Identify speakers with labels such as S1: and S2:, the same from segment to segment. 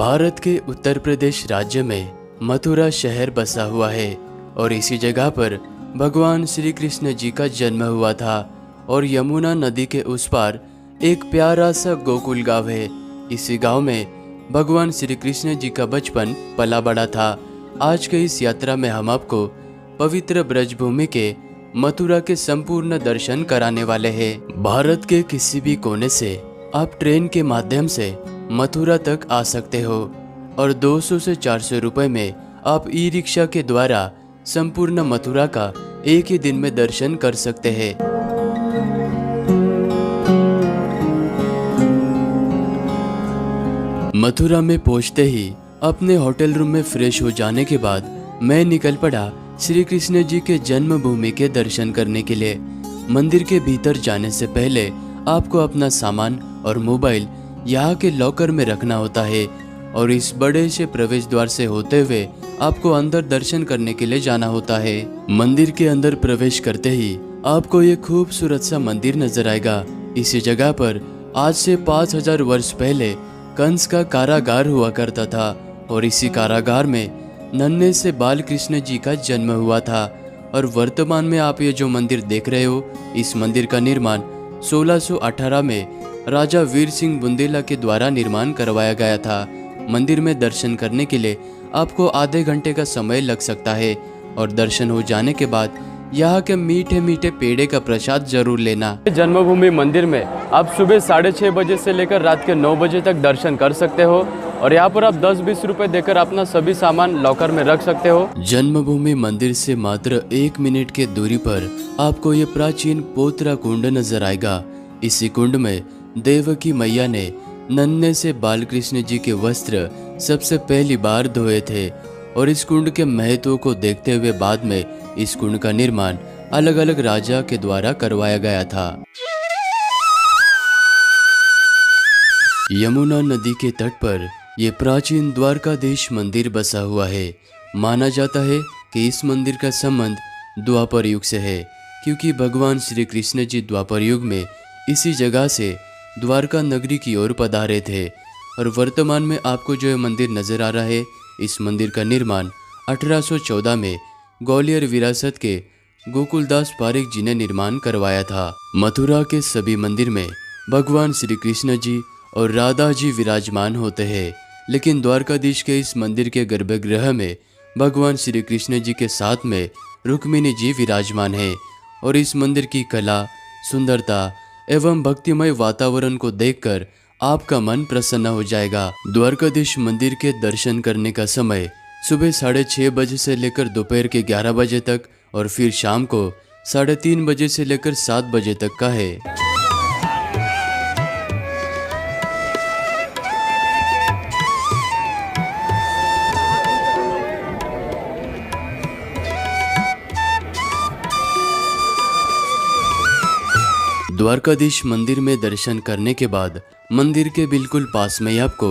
S1: भारत के उत्तर प्रदेश राज्य में मथुरा शहर बसा हुआ है और इसी जगह पर भगवान श्री कृष्ण जी का जन्म हुआ था। और यमुना नदी के उस पार एक प्यारा सा गोकुल गांव है। इसी गांव में भगवान श्री कृष्ण जी का बचपन पला बड़ा था। आज के इस यात्रा में हम आपको पवित्र ब्रजभूमि के मथुरा के संपूर्ण दर्शन कराने वाले हैं। भारत के किसी भी कोने से आप ट्रेन के माध्यम से मथुरा तक आ सकते हो और 200 से 400 रुपए में आप ई रिक्शा के द्वारा संपूर्ण मथुरा का एक ही दिन में दर्शन कर सकते हैं। मथुरा में पहुंचते ही अपने होटल रूम में फ्रेश हो जाने के बाद मैं निकल पड़ा श्री कृष्ण जी के जन्मभूमि के दर्शन करने के लिए। मंदिर के भीतर जाने से पहले आपको अपना सामान और मोबाइल यहाँ के लॉकर में रखना होता है और इस बड़े से प्रवेश द्वार से होते हुए आपको अंदर दर्शन करने के लिए जाना होता है। मंदिर के अंदर प्रवेश करते ही आपको ये खूबसूरत सा मंदिर नजर आएगा। इसी जगह पर आज से 5000 वर्ष पहले कंस का कारागार हुआ करता था और इसी कारागार में नन्हे से बाल कृष्ण जी का जन्म हुआ था। और वर्तमान में आप ये जो मंदिर देख रहे हो, इस मंदिर का निर्माण 1618 में राजा वीर सिंह बुंदेला के द्वारा निर्माण करवाया गया था। मंदिर में दर्शन करने के लिए आपको आधे घंटे का समय लग सकता है और दर्शन हो जाने के बाद यहाँ के मीठे मीठे पेड़े का प्रसाद जरूर लेना।
S2: जन्मभूमि मंदिर में आप सुबह 6:30 बजे से लेकर रात के 9 बजे तक दर्शन कर सकते हो और यहाँ पर आप 10-20 रुपए देकर अपना सभी सामान लॉकर में रख सकते हो।
S1: जन्मभूमि मंदिर से मात्र 1 मिनट के दूरी पर आपको ये प्राचीन पोतरा कुंड नजर आएगा। इसी कुंड में देवकी मैया ने नन्हे से बालकृष्ण जी के वस्त्र सबसे पहली बार धोए थे और इस कुंड के महत्व को देखते हुए बाद में इस कुंड का निर्माण अलग अलग राजा के द्वारा करवाया गया था। यमुना नदी के तट पर यह प्राचीन द्वारकाधीश मंदिर बसा हुआ है। माना जाता है कि इस मंदिर का संबंध द्वापर युग से है, क्योंकि भगवान श्री कृष्ण जी द्वापर युग में इसी जगह से द्वारका नगरी की ओर पधारे थे। और वर्तमान में आपको जो मंदिर नजर आ रहा है, इस मंदिर का निर्माण 1814 में ग्वालियर विरासत के गोकुलदास पारिक जी ने निर्माण करवाया था। मथुरा के सभी मंदिर में भगवान श्री कृष्ण जी और राधा जी विराजमान होते हैं, लेकिन द्वारकाधीश के इस मंदिर के गर्भगृह में भगवान श्री कृष्ण जी के साथ में रुक्मिणी जी विराजमान है। और इस मंदिर की कला, सुंदरता एवं भक्तिमय वातावरण को देखकर आपका मन प्रसन्न हो जाएगा। द्वारकाधीश मंदिर के दर्शन करने का समय सुबह 6:30 बजे से लेकर दोपहर के 11 बजे तक और फिर शाम को 3:30 बजे से लेकर 7 बजे तक का है। द्वारकाधीश मंदिर में दर्शन करने के बाद मंदिर के बिल्कुल पास में ही आपको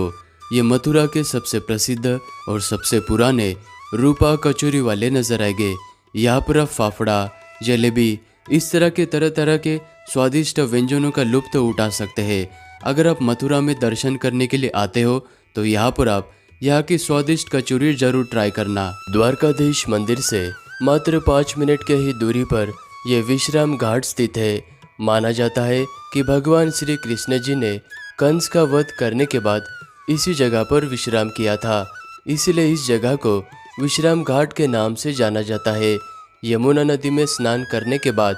S1: ये मथुरा के सबसे प्रसिद्ध और सबसे पुराने रूपा कचौरी वाले नजर आएंगे। यहाँ पर आप फाफड़ा, जलेबी, इस तरह के तरह तरह के स्वादिष्ट व्यंजनों का लुत्फ उठा सकते हैं। अगर आप मथुरा में दर्शन करने के लिए आते हो तो यहाँ पर आप यहाँ की स्वादिष्ट कचौरी जरूर ट्राई करना। द्वारकाधीश मंदिर से मात्र 5 मिनट के ही दूरी पर यह विश्राम घाट स्थित है। माना जाता है कि भगवान श्री कृष्ण जी ने कंस का वध करने के बाद इसी जगह पर विश्राम किया था, इसलिए इस जगह को विश्राम घाट के नाम से जाना जाता है। यमुना नदी में स्नान करने के बाद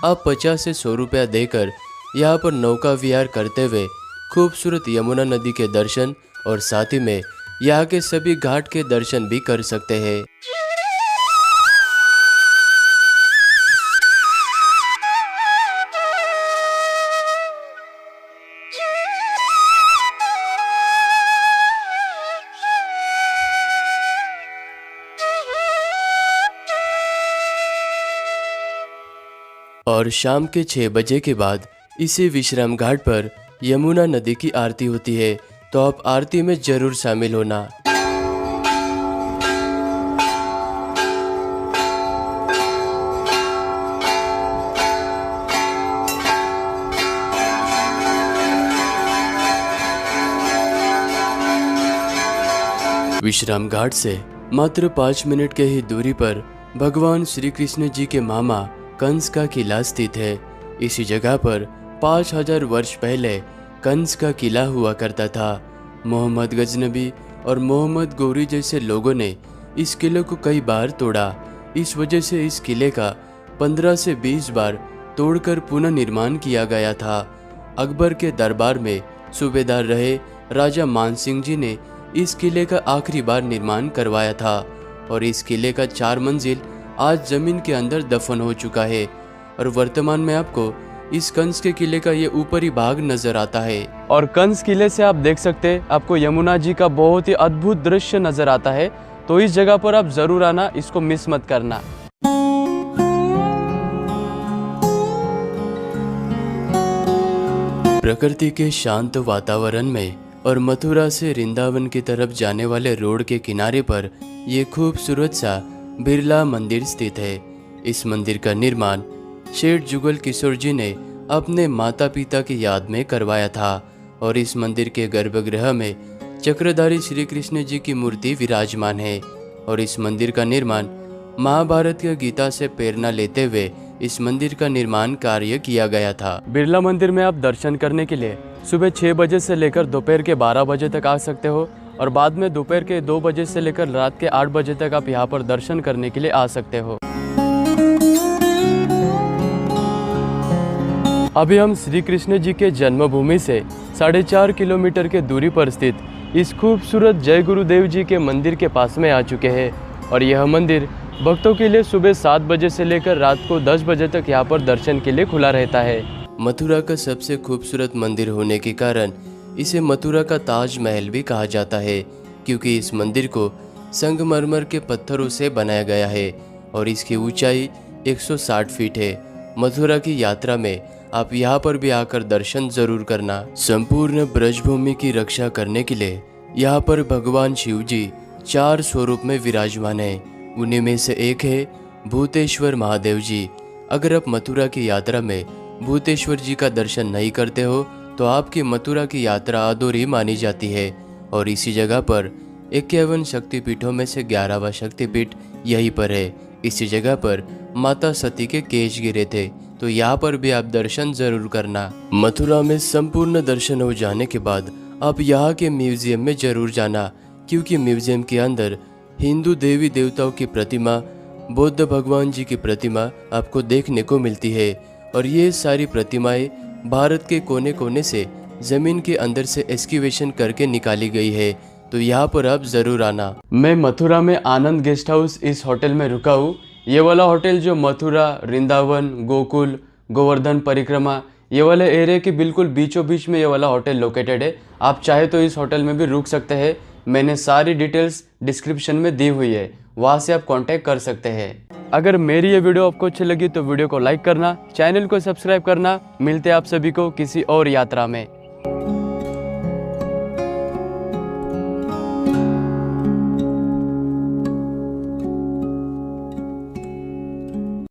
S1: आप 50 से 100 रुपया देकर यहाँ पर नौका विहार करते हुए खूबसूरत यमुना नदी के दर्शन और साथ ही में यहाँ के सभी घाट के दर्शन भी कर सकते हैं। और शाम के 6 बजे के बाद इसी विश्राम घाट पर यमुना नदी की आरती होती है, तो आप आरती में जरूर शामिल होना। विश्राम घाट से मात्र 5 मिनट के ही दूरी पर भगवान श्री कृष्ण जी के मामा कंस का किला स्थित है। इसी जगह पर 5000 वर्ष पहले कंस का किला हुआ करता था। मोहम्मद गजनबी और मोहम्मद गौरी जैसे लोगों ने इस किले को कई बार तोड़ा। इस वजह से इस किले का 15 से 20 बार तोड़कर पुनः निर्माण किया गया था। अकबर के दरबार में सूबेदार रहे राजा मानसिंह जी ने इस किले का आखिरी बार निर्माण करवाया था और इस किले का 4 मंजिल आज जमीन के अंदर दफन हो चुका है और वर्तमान में आपको इस कंस के किले का ये ऊपरी भाग नजर आता है।
S2: और कंस किले से आप देख सकते हैं आपको यमुना जी का बहुत ही अद्भुत दृश्य नजर आता है। तो इस जगह पर आप जरूर आना, इसको मिस मत करना।
S1: प्रकृति के शांत वातावरण में और मथुरा से वृंदावन की तरफ जाने वाले रोड के किनारे पर ये खूबसूरत सा बिरला मंदिर स्थित है। इस मंदिर का निर्माण शेठ जुगल किशोर जी ने अपने माता पिता की याद में करवाया था और इस मंदिर के गर्भगृह में चक्रधारी श्री कृष्ण जी की मूर्ति विराजमान है और इस मंदिर का निर्माण महाभारत के गीता से प्रेरणा लेते हुए इस मंदिर का निर्माण कार्य किया गया था।
S2: बिरला मंदिर में आप दर्शन करने के लिए सुबह 6 बजे से लेकर दोपहर के 12 बजे तक आ सकते हो और बाद में दोपहर के 2 बजे से लेकर रात के 8 बजे तक आप यहाँ पर दर्शन करने के लिए आ सकते हो। अभी हम श्री कृष्ण जी के जन्मभूमि से 4.5 किलोमीटर के दूरी पर स्थित इस खूबसूरत जय गुरुदेव जी के मंदिर के पास में आ चुके हैं और यह मंदिर भक्तों के लिए सुबह 7 बजे से लेकर रात को 10 बजे तक यहाँ पर दर्शन के लिए खुला रहता है।
S1: मथुरा का सबसे खूबसूरत मंदिर होने के कारण इसे मथुरा का ताजमहल भी कहा जाता है क्योंकि इस मंदिर को संगमरमर के पत्थरों से बनाया गया है और इसकी ऊंचाई 160 फीट है। मथुरा की यात्रा में आप यहाँ पर भी आकर दर्शन जरूर करना। संपूर्ण ब्रजभूमि की रक्षा करने के लिए यहाँ पर भगवान शिव जी 4 स्वरूप में विराजमान है। उन्हीं में से एक है भूतेश्वर महादेव जी। अगर आप मथुरा की यात्रा में भूतेश्वर जी का दर्शन नहीं करते हो तो आपकी मथुरा की यात्रा अधूरी मानी जाती है और इसी जगह पर 51 शक्तिपीठों में से 11वां शक्तिपीठ यहीं पर है। इसी जगह पर माता सती के केश गिरे थे तो यहाँ पर भी आप दर्शन जरूर करना। मथुरा में संपूर्ण दर्शन हो जाने के बाद आप यहाँ के म्यूजियम में जरूर जाना क्योंकि म्यूजियम के अंदर हिंदू देवी देवताओं की प्रतिमा, बौद्ध भगवान जी की प्रतिमा आपको देखने को मिलती है और ये सारी प्रतिमाएं भारत के कोने कोने से जमीन के अंदर से एक्सकेवेशन करके निकाली गई है। तो यहाँ पर आप जरूर आना।
S2: मैं मथुरा में आनंद गेस्ट हाउस इस होटल में रुका हूँ। ये वाला होटल जो मथुरा, वृंदावन, गोकुल, गोवर्धन परिक्रमा ये वाले एरिया के बिल्कुल बीचों बीच में ये वाला होटल लोकेटेड है। आप चाहे तो इस होटल में भी रुक सकते हैं। मैंने सारी डिटेल्स डिस्क्रिप्शन में दी हुई है, वहाँ से आप कांटेक्ट कर सकते हैं। अगर मेरी ये वीडियो आपको अच्छी लगी तो वीडियो को लाइक करना, चैनल को सब्सक्राइब करना। मिलते हैं आप सभी को किसी और यात्रा में।